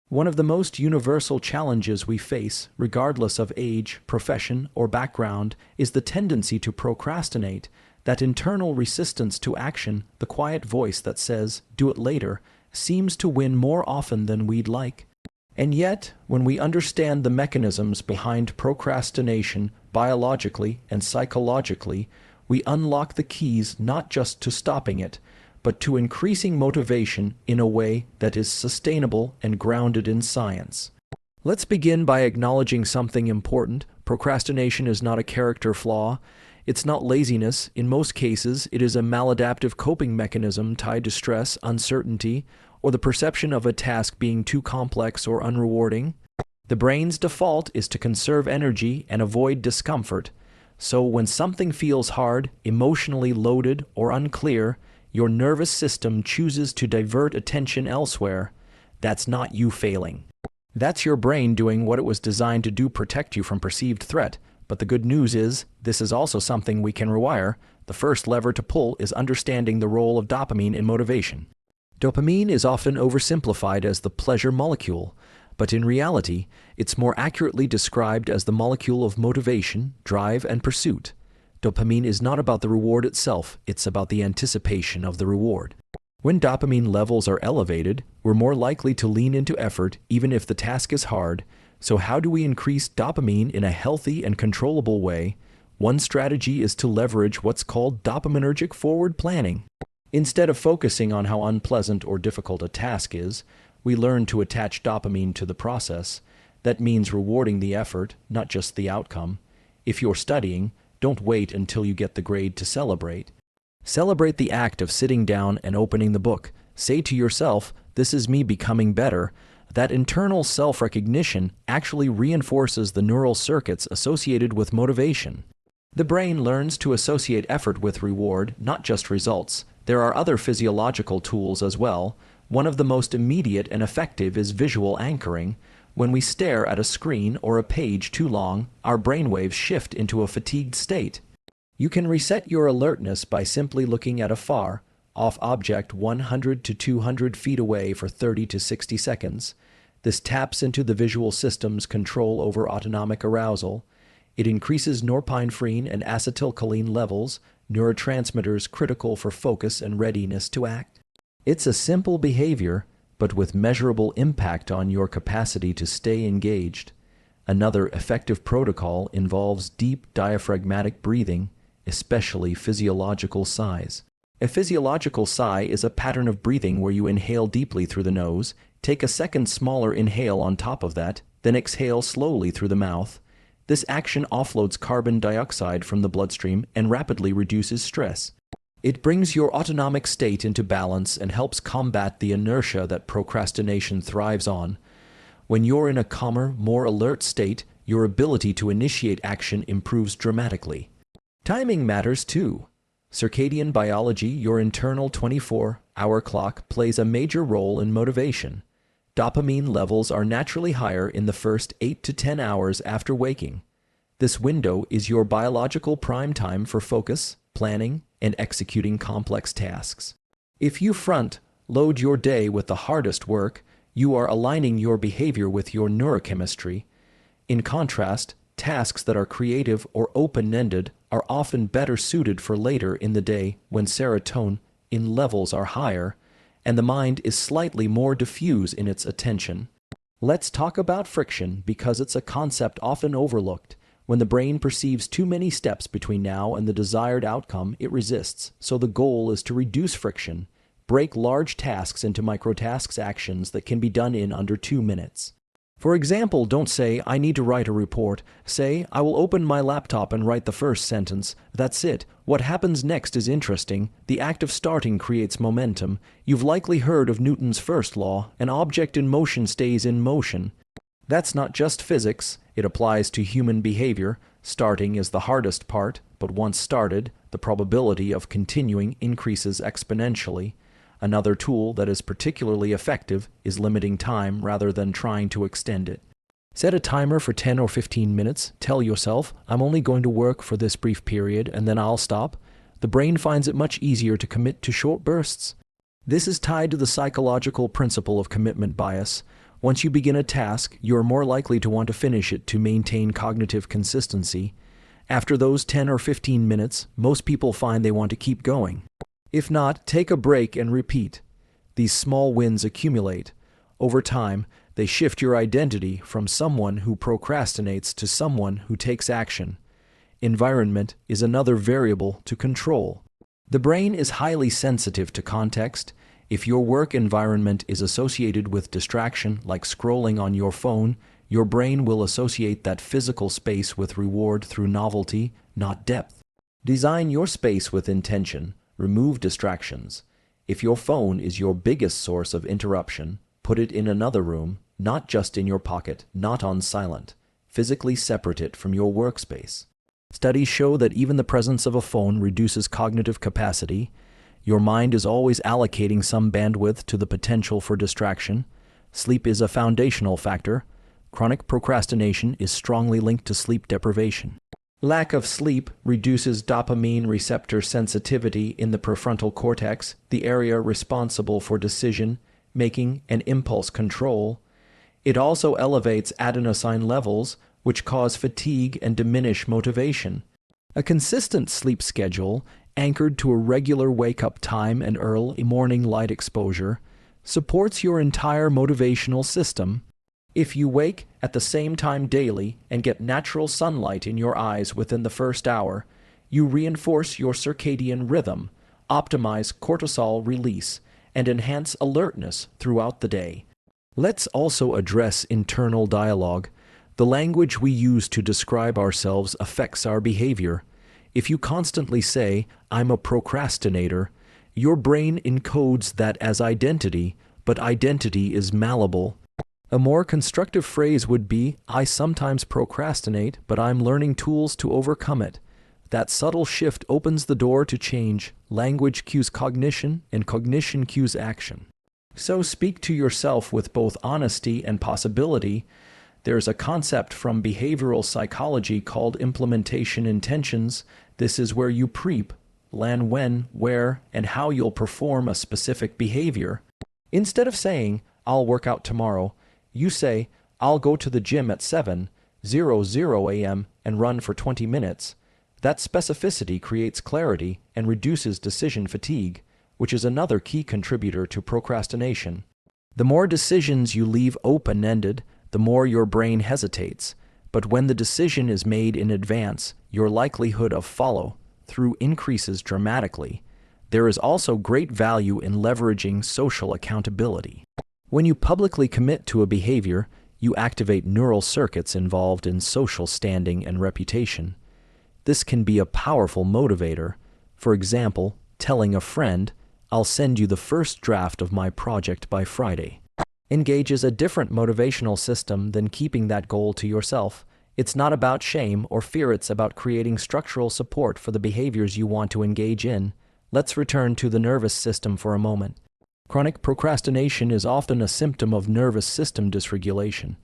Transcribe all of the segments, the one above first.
One of the most universal challenges we face, regardless of age, profession, or background, is the tendency to procrastinate, that internal resistance to action, the quiet voice that says, "Do it later," seems to win more often than we'd like. And yet, when we understand the mechanisms behind procrastination biologically and psychologically, we unlock the keys not just to stopping it, but to increasing motivation in a way that is sustainable and grounded in science. Let's begin by acknowledging something important. Procrastination is not a character flaw. It's not laziness. In most cases, it is a maladaptive coping mechanism tied to stress, uncertainty, or the perception of a task being too complex or unrewarding. The brain's default is to conserve energy and avoid discomfort. So when something feels hard, emotionally loaded, or unclear, your nervous system chooses to divert attention elsewhere. That's not you failing. That's your brain doing what it was designed to do: protect you from perceived threat. But the good news is, this is also something we can rewire. The first lever to pull is understanding the role of dopamine in motivation. Dopamine is often oversimplified as the pleasure molecule, but in reality, it's more accurately described as the molecule of motivation, drive, and pursuit. Dopamine is not about the reward itself, it's about the anticipation of the reward. When dopamine levels are elevated, we're more likely to lean into effort even if the task is hard. So how do we increase dopamine in a healthy and controllable way? One strategy is to leverage what's called dopaminergic forward planning. Instead of focusing on how unpleasant or difficult a task is, we learn to attach dopamine to the process. That means rewarding the effort, not just the outcome. If you're studying, don't wait until you get the grade to celebrate. Celebrate the act of sitting down and opening the book. Say to yourself, "This is me becoming better." That internal self-recognition actually reinforces the neural circuits associated with motivation. The brain learns to associate effort with reward, not just results. There are other physiological tools as well. One of the most immediate and effective is visual anchoring. When we stare at a screen or a page too long, our brainwaves shift into a fatigued state. You can reset your alertness by simply looking at a far-off object 100 to 200 feet away for 30 to 60 seconds. This taps into the visual system's control over autonomic arousal. It increases norepinephrine and acetylcholine levels, neurotransmitters critical for focus and readiness to act. It's a simple behavior, but with measurable impact on your capacity to stay engaged. Another effective protocol involves deep diaphragmatic breathing, especially physiological sighs. A physiological sigh is a pattern of breathing where you inhale deeply through the nose, take a second smaller inhale on top of that, then exhale slowly through the mouth. This action offloads carbon dioxide from the bloodstream and rapidly reduces stress. It brings your autonomic state into balance and helps combat the inertia that procrastination thrives on. When you're in a calmer, more alert state, your ability to initiate action improves dramatically. Timing matters too. Circadian biology, your internal 24-hour clock, plays a major role in motivation. Dopamine levels are naturally higher in the first 8 to 10 hours after waking. This window is your biological prime time for focus, planning, and executing complex tasks. If you front-load your day with the hardest work, you are aligning your behavior with your neurochemistry. In contrast, tasks that are creative or open-ended are often better suited for later in the day when serotonin levels are higher and the mind is slightly more diffuse in its attention. Let's talk about friction because it's a concept often overlooked. When the brain perceives too many steps between now and the desired outcome, it resists. So the goal is to reduce friction. Break large tasks into microtasks actions that can be done in under 2 minutes. For example, don't say, "I need to write a report." Say, "I will open my laptop and write the first sentence." That's it. What happens next is interesting. The act of starting creates momentum. You've likely heard of Newton's first law: an object in motion stays in motion. That's not just physics. It applies to human behavior. Starting is the hardest part, but once started, the probability of continuing increases exponentially. Another tool that is particularly effective is limiting time rather than trying to extend it. Set a timer for 10 or 15 minutes. Tell yourself, "I'm only going to work for this brief period and then I'll stop." The brain finds it much easier to commit to short bursts. This is tied to the psychological principle of commitment bias. Once you begin a task, you are more likely to want to finish it to maintain cognitive consistency. After those 10 or 15 minutes, most people find they want to keep going. If not, take a break and repeat. These small wins accumulate. Over time, they shift your identity from someone who procrastinates to someone who takes action. Environment is another variable to control. The brain is highly sensitive to context. If your work environment is associated with distraction, like scrolling on your phone, your brain will associate that physical space with reward through novelty, not depth. Design your space with intention. Remove distractions. If your phone is your biggest source of interruption, put it in another room, not just in your pocket, not on silent. Physically separate it from your workspace. Studies show that even the presence of a phone reduces cognitive capacity. Your mind is always allocating some bandwidth to the potential for distraction. Sleep is a foundational factor. Chronic procrastination is strongly linked to sleep deprivation. Lack of sleep reduces dopamine receptor sensitivity in the prefrontal cortex, the area responsible for decision making and impulse control. It also elevates adenosine levels, which cause fatigue and diminish motivation. A consistent sleep schedule, anchored to a regular wake-up time and early morning light exposure, supports your entire motivational system. If you wake at the same time daily and get natural sunlight in your eyes within the first hour, you reinforce your circadian rhythm, optimize cortisol release, and enhance alertness throughout the day. Let's also address internal dialogue. The language we use to describe ourselves affects our behavior. If you constantly say, "I'm a procrastinator," your brain encodes that as identity, but identity is malleable. A more constructive phrase would be, "I sometimes procrastinate, but I'm learning tools to overcome it." That subtle shift opens the door to change. Language cues cognition, and cognition cues action. So speak to yourself with both honesty and possibility. There's a concept from behavioral psychology called implementation intentions. This is where you plan when, where, and how you'll perform a specific behavior. Instead of saying, "I'll work out tomorrow," you say, "I'll go to the gym at 7:00 a.m. and run for 20 minutes. That specificity creates clarity and reduces decision fatigue, which is another key contributor to procrastination. The more decisions you leave open-ended, the more your brain hesitates. But when the decision is made in advance, your likelihood of follow-through increases dramatically. There is also great value in leveraging social accountability. When you publicly commit to a behavior, you activate neural circuits involved in social standing and reputation. This can be a powerful motivator. For example, telling a friend, "I'll send you the first draft of my project by Friday," engages a different motivational system than keeping that goal to yourself. It's not about shame or fear, it's about creating structural support for the behaviors you want to engage in. Let's return to the nervous system for a moment. Chronic procrastination is often a symptom of nervous system dysregulation.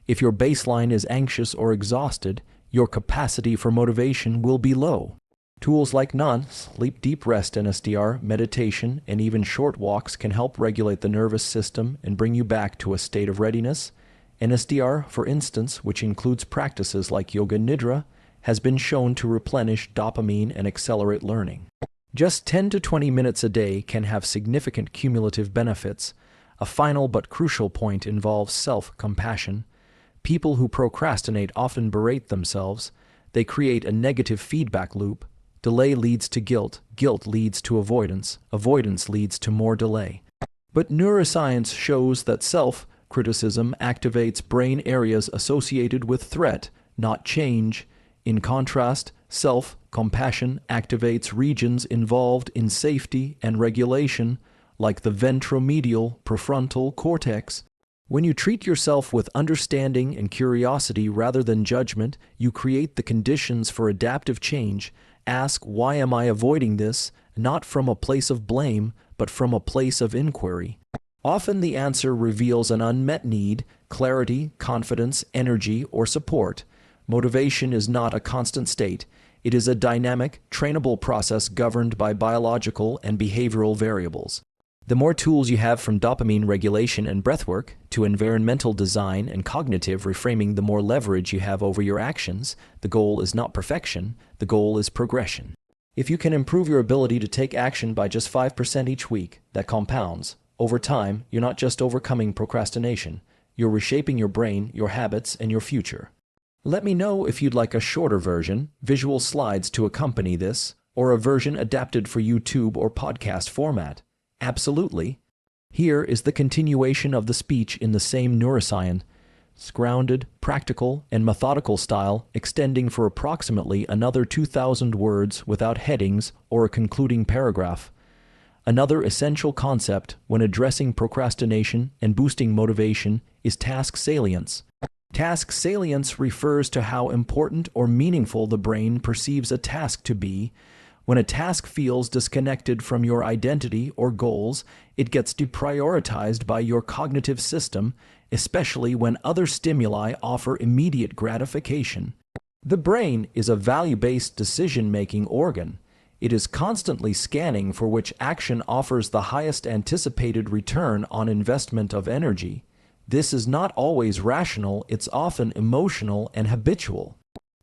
If your baseline is anxious or exhausted, your capacity for motivation will be low. Tools like non-sleep deep rest NSDR, meditation, and even short walks can help regulate the nervous system and bring you back to a state of readiness. NSDR, for instance, which includes practices like yoga nidra, has been shown to replenish dopamine and accelerate learning. Just 10 to 20 minutes a day can have significant cumulative benefits. A final but crucial point involves self-compassion. People who procrastinate often berate themselves. They create a negative feedback loop. Delay leads to guilt. Guilt leads to avoidance. Avoidance leads to more delay. But neuroscience shows that self-criticism activates brain areas associated with threat, not change. In contrast, self-compassion activates regions involved in safety and regulation, like the ventromedial prefrontal cortex. When you treat yourself with understanding and curiosity rather than judgment, you create the conditions for adaptive change. Ask, "Why am I avoiding this?" not from a place of blame, but from a place of inquiry. Often the answer reveals an unmet need, clarity, confidence, energy, or support. Motivation is not a constant state. It is a dynamic, trainable process governed by biological and behavioral variables. The more tools you have, from dopamine regulation and breathwork to environmental design and cognitive reframing, the more leverage you have over your actions. The goal is not perfection, the goal is progression. If you can improve your ability to take action by just 5% each week, that compounds. Over time, you're not just overcoming procrastination, you're reshaping your brain, your habits, and your future. Let me know if you'd like a shorter version, visual slides to accompany this, or a version adapted for YouTube or podcast format. Absolutely. Here is the continuation of the speech in the same neuroscience, grounded, practical, and methodical style, extending for approximately another 2,000 words without headings or a concluding paragraph. Another essential concept when addressing procrastination and boosting motivation is task salience. Task salience refers to how important or meaningful the brain perceives a task to be. When a task feels disconnected from your identity or goals, it gets deprioritized by your cognitive system, especially when other stimuli offer immediate gratification. The brain is a value-based decision-making organ. It is constantly scanning for which action offers the highest anticipated return on investment of energy. This is not always rational, it's often emotional and habitual.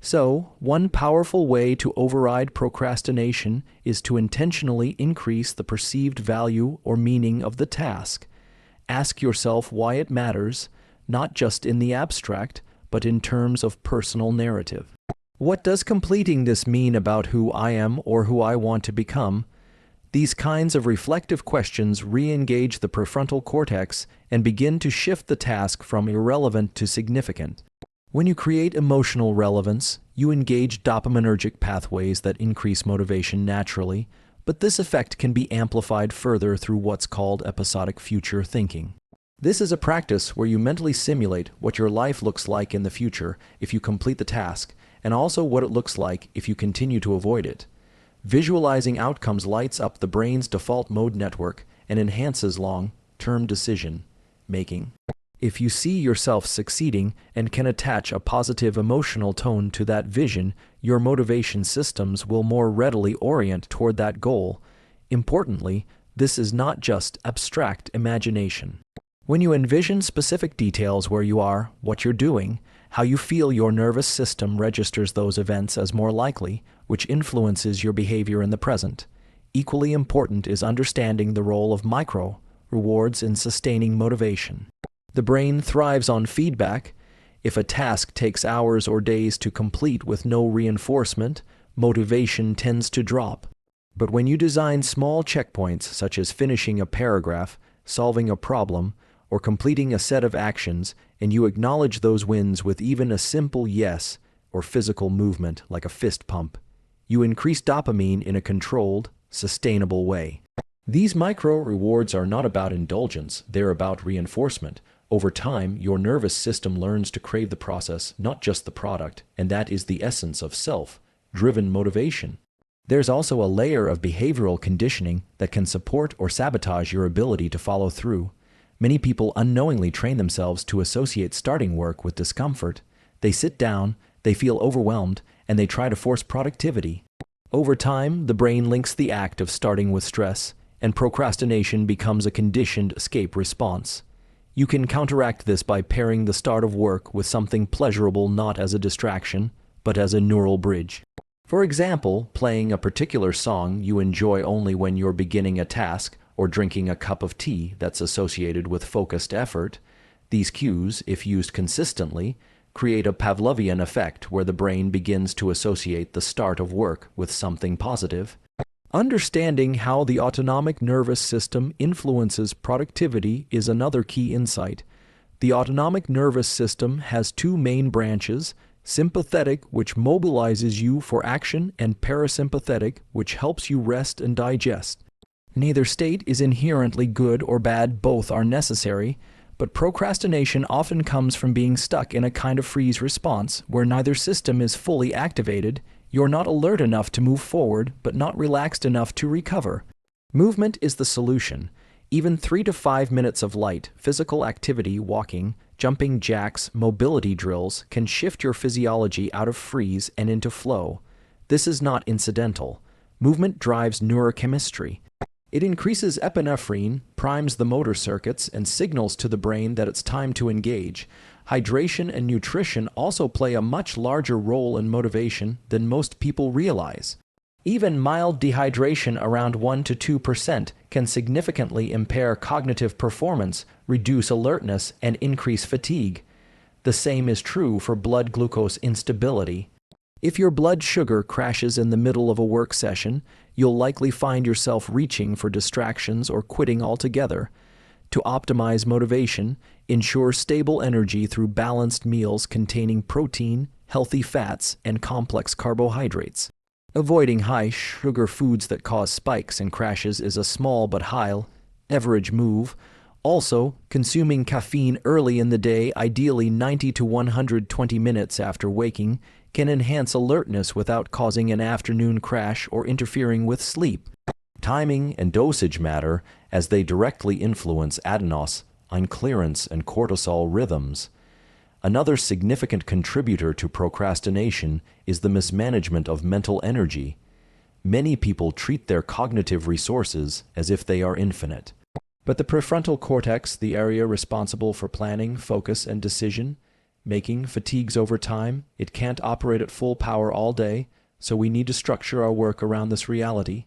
So, one powerful way to override procrastination is to intentionally increase the perceived value or meaning of the task. Ask yourself why it matters, not just in the abstract, but in terms of personal narrative. What does completing this mean about who I am or who I want to become? These kinds of reflective questions re-engage the prefrontal cortex and begin to shift the task from irrelevant to significant. When you create emotional relevance, you engage dopaminergic pathways that increase motivation naturally, but this effect can be amplified further through what's called episodic future thinking. This is a practice where you mentally simulate what your life looks like in the future if you complete the task, and also what it looks like if you continue to avoid it. Visualizing outcomes lights up the brain's default mode network and enhances long-term decision making. If you see yourself succeeding and can attach a positive emotional tone to that vision, your motivation systems will more readily orient toward that goal. Importantly, this is not just abstract imagination. When you envision specific details where you are, what you're doing, how you feel, your nervous system registers those events as more likely, which influences your behavior in the present. Equally important is understanding the role of micro rewards in sustaining motivation. The brain thrives on feedback. If a task takes hours or days to complete with no reinforcement, motivation tends to drop. But when you design small checkpoints, such as finishing a paragraph, solving a problem, or completing a set of actions, and you acknowledge those wins with even a simple yes or physical movement like a fist pump, you increase dopamine in a controlled, sustainable way. These micro rewards are not about indulgence, they're about reinforcement. Over time, your nervous system learns to crave the process, not just the product, and that is the essence of self-driven motivation. There's also a layer of behavioral conditioning that can support or sabotage your ability to follow through. Many people unknowingly train themselves to associate starting work with discomfort. They sit down, they feel overwhelmed, and they try to force productivity. Over time, the brain links the act of starting with stress, and procrastination becomes a conditioned escape response. You can counteract this by pairing the start of work with something pleasurable, not as a distraction, but as a neural bridge. For example, playing a particular song you enjoy only when you're beginning a task, or drinking a cup of tea that's associated with focused effort. These cues, if used consistently, create a Pavlovian effect where the brain begins to associate the start of work with something positive. Understanding how the autonomic nervous system influences productivity is another key insight. The autonomic nervous system has two main branches: sympathetic, which mobilizes you for action, and parasympathetic, which helps you rest and digest. Neither state is inherently good or bad, both are necessary, but procrastination often comes from being stuck in a kind of freeze response where neither system is fully activated. You're not alert enough to move forward, but not relaxed enough to recover. Movement is the solution. Even 3 to 5 minutes of light, physical activity, walking, jumping jacks, mobility drills, can shift your physiology out of freeze and into flow. This is not incidental. Movement drives neurochemistry. It increases epinephrine, primes the motor circuits, and signals to the brain that it's time to engage. Hydration and nutrition also play a much larger role in motivation than most people realize. Even mild dehydration around 1 to 2% can significantly impair cognitive performance, reduce alertness, and increase fatigue. The same is true for blood glucose instability. If your blood sugar crashes in the middle of a work session, you'll likely find yourself reaching for distractions or quitting altogether. To optimize motivation, ensure stable energy through balanced meals containing protein, healthy fats, and complex carbohydrates. Avoiding high-sugar foods that cause spikes and crashes is a small but high-average move. Also, consuming caffeine early in the day, ideally 90 to 120 minutes after waking, can enhance alertness without causing an afternoon crash or interfering with sleep. Timing and dosage matter as they directly influence adenosine clearance and cortisol rhythms. Another significant contributor to procrastination is the mismanagement of mental energy. Many people treat their cognitive resources as if they are infinite. But the prefrontal cortex, the area responsible for planning, focus, and decision-making, fatigues over time. It can't operate at full power all day, so we need to structure our work around this reality.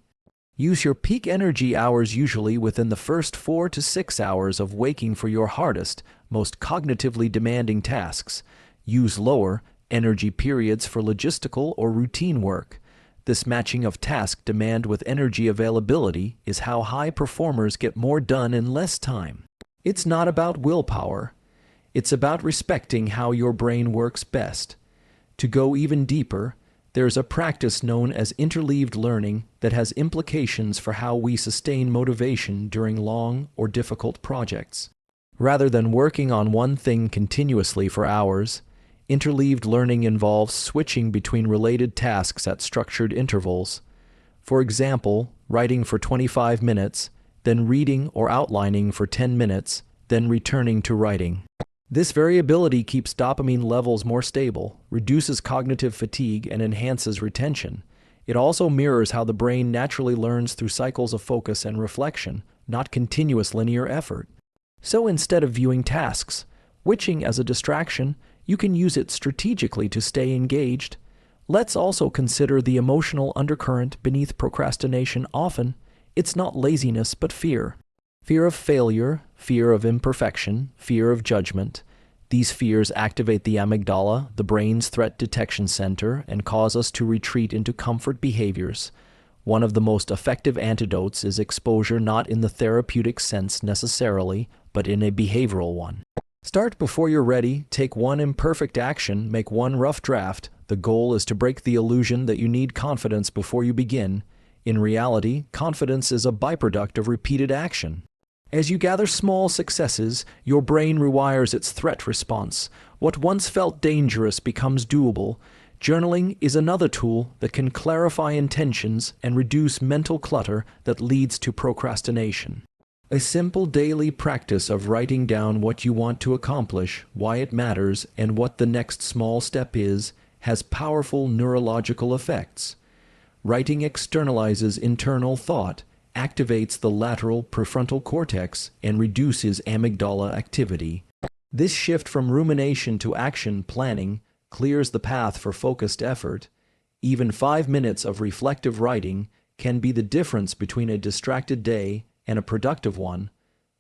Use your peak energy hours usually within the first 4 to 6 hours of waking for your hardest, most cognitively demanding tasks. Use lower energy periods for logistical or routine work. This matching of task demand with energy availability is how high performers get more done in less time. It's not about willpower. It's about respecting how your brain works best. To go even deeper, there's a practice known as interleaved learning that has implications for how we sustain motivation during long or difficult projects. Rather than working on one thing continuously for hours, interleaved learning involves switching between related tasks at structured intervals. For example, writing for 25 minutes, then reading or outlining for 10 minutes, then returning to writing. This variability keeps dopamine levels more stable, reduces cognitive fatigue, and enhances retention. It also mirrors how the brain naturally learns through cycles of focus and reflection, not continuous linear effort. So instead of viewing tasks, switching as a distraction, you can use it strategically to stay engaged. Let's also consider the emotional undercurrent beneath procrastination. Often, it's not laziness but fear. Fear of failure, fear of imperfection, fear of judgment. These fears activate the amygdala, the brain's threat detection center, and cause us to retreat into comfort behaviors. One of the most effective antidotes is exposure, not in the therapeutic sense necessarily, but in a behavioral one. Start before you're ready, take one imperfect action, make one rough draft. The goal is to break the illusion that you need confidence before you begin. In reality, confidence is a byproduct of repeated action. As you gather small successes, your brain rewires its threat response. What once felt dangerous becomes doable. Journaling is another tool that can clarify intentions and reduce mental clutter that leads to procrastination. A simple daily practice of writing down what you want to accomplish, why it matters, and what the next small step is, has powerful neurological effects. Writing externalizes internal thought, activates the lateral prefrontal cortex, and reduces amygdala activity. This shift from rumination to action planning clears the path for focused effort. Even 5 minutes of reflective writing can be the difference between a distracted day and a productive one.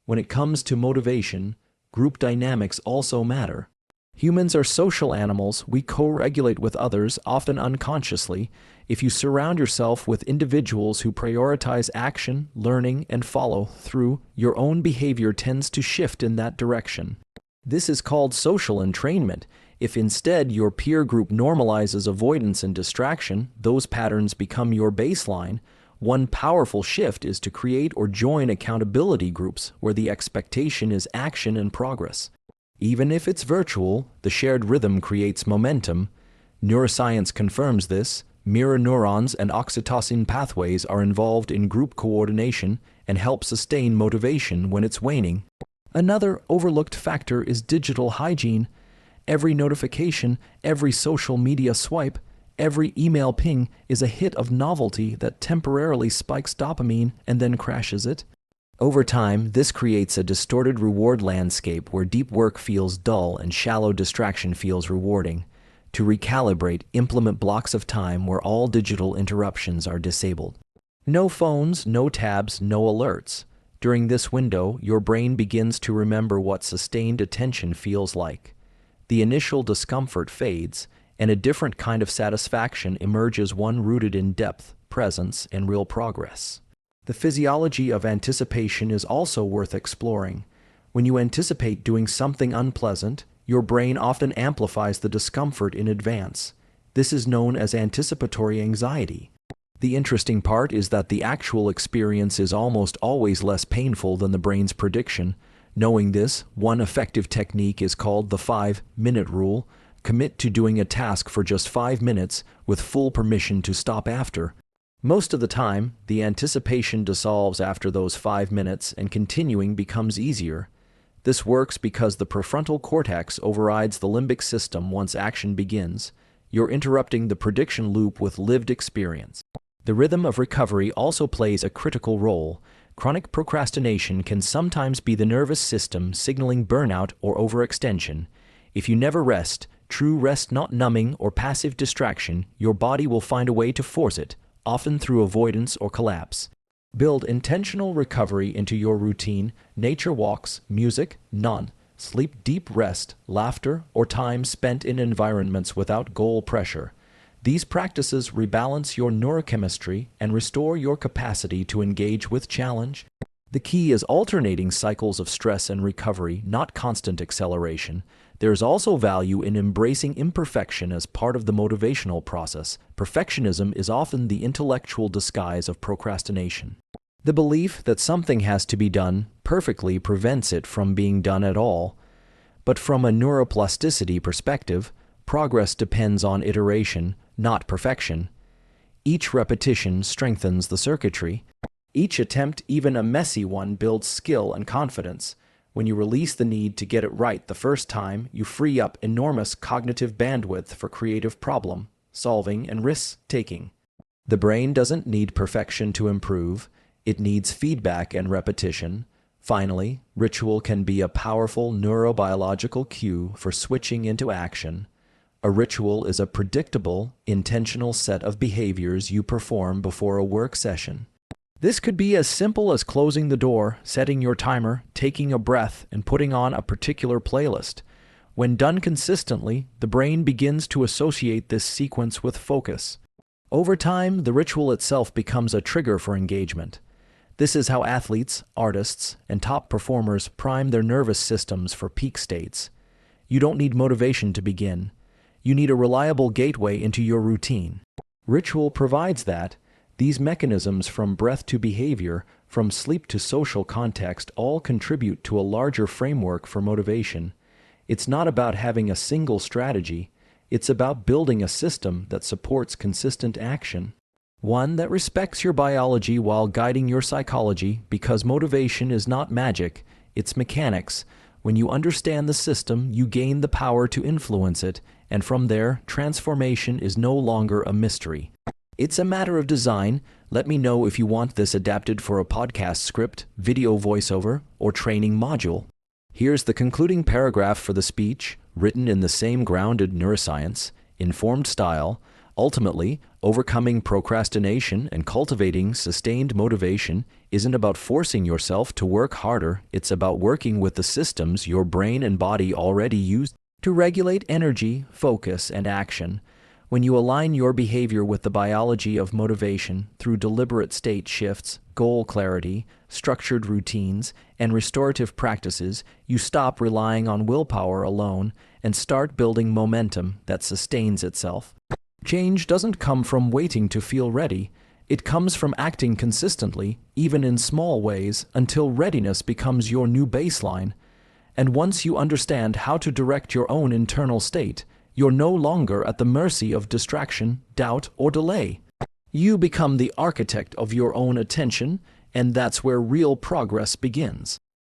When it comes to motivation, group dynamics also matter. Humans are social animals. We co-regulate with others, often unconsciously. If you surround yourself with individuals who prioritize action, learning, and follow through, your own behavior tends to shift in that direction. This is called social entrainment. If instead your peer group normalizes avoidance and distraction, those patterns become your baseline. One powerful shift is to create or join accountability groups where the expectation is action and progress. Even if it's virtual, the shared rhythm creates momentum. Neuroscience confirms this. Mirror neurons and oxytocin pathways are involved in group coordination and help sustain motivation when it's waning. Another overlooked factor is digital hygiene. Every notification, every social media swipe, Every email ping is a hit of novelty that temporarily spikes dopamine and then crashes it. Over time, this creates a distorted reward landscape where deep work feels dull and shallow distraction feels rewarding. To recalibrate, implement blocks of time where all digital interruptions are disabled. No phones, no tabs, no alerts. During this window, your brain begins to remember what sustained attention feels like. The initial discomfort fades, and a different kind of satisfaction emerges, one rooted in depth, presence, and real progress. The physiology of anticipation is also worth exploring. When you anticipate doing something unpleasant, your brain often amplifies the discomfort in advance. This is known as anticipatory anxiety. The interesting part is that the actual experience is almost always less painful than the brain's prediction. Knowing this, one effective technique is called the 5-minute rule. Commit to doing a task for just 5 minutes with full permission to stop after. Most of the time, the anticipation dissolves after those 5 minutes and continuing becomes easier. This works because the prefrontal cortex overrides the limbic system once action begins. You're interrupting the prediction loop with lived experience. The rhythm of recovery also plays a critical role. Chronic procrastination can sometimes be the nervous system signaling burnout or overextension. If you never rest, true rest, not numbing or passive distraction, your body will find a way to force it, often through avoidance or collapse. Build intentional recovery into your routine. Nature walks, music, none. Sleep, deep rest, laughter, or time spent in environments without goal pressure. These practices rebalance your neurochemistry and restore your capacity to engage with challenge. The key is alternating cycles of stress and recovery, not constant acceleration. There is also value in embracing imperfection as part of the motivational process. Perfectionism is often the intellectual disguise of procrastination. The belief that something has to be done perfectly prevents it from being done at all. But from a neuroplasticity perspective, progress depends on iteration, not perfection. Each repetition strengthens the circuitry. Each attempt, even a messy one, builds skill and confidence. When you release the need to get it right the first time, you free up enormous cognitive bandwidth for creative problem solving and risk-taking. The brain doesn't need perfection to improve. It needs feedback and repetition. Finally, ritual can be a powerful neurobiological cue for switching into action. A ritual is a predictable, intentional set of behaviors you perform before a work session. This could be as simple as closing the door, setting your timer, taking a breath, and putting on a particular playlist. When done consistently, the brain begins to associate this sequence with focus. Over time, the ritual itself becomes a trigger for engagement. This is how athletes, artists, and top performers prime their nervous systems for peak states. You don't need motivation to begin. You need a reliable gateway into your routine. Ritual provides that. These mechanisms, from breath to behavior, from sleep to social context, all contribute to a larger framework for motivation. It's not about having a single strategy. It's about building a system that supports consistent action. One that respects your biology while guiding your psychology, because motivation is not magic, it's mechanics. When you understand the system, you gain the power to influence it, and from there, transformation is no longer a mystery. It's a matter of design. Let me know if you want this adapted for a podcast script, video voiceover, or training module. Here's the concluding paragraph for the speech, written in the same grounded neuroscience, informed style. Ultimately, overcoming procrastination and cultivating sustained motivation isn't about forcing yourself to work harder. It's about working with the systems your brain and body already use to regulate energy, focus, and action. When you align your behavior with the biology of motivation through deliberate state shifts, goal clarity, structured routines, and restorative practices, you stop relying on willpower alone and start building momentum that sustains itself. Change doesn't come from waiting to feel ready. It comes from acting consistently, even in small ways, until readiness becomes your new baseline. And once you understand how to direct your own internal state, you're no longer at the mercy of distraction, doubt, or delay. You become the architect of your own attention, and that's where real progress begins.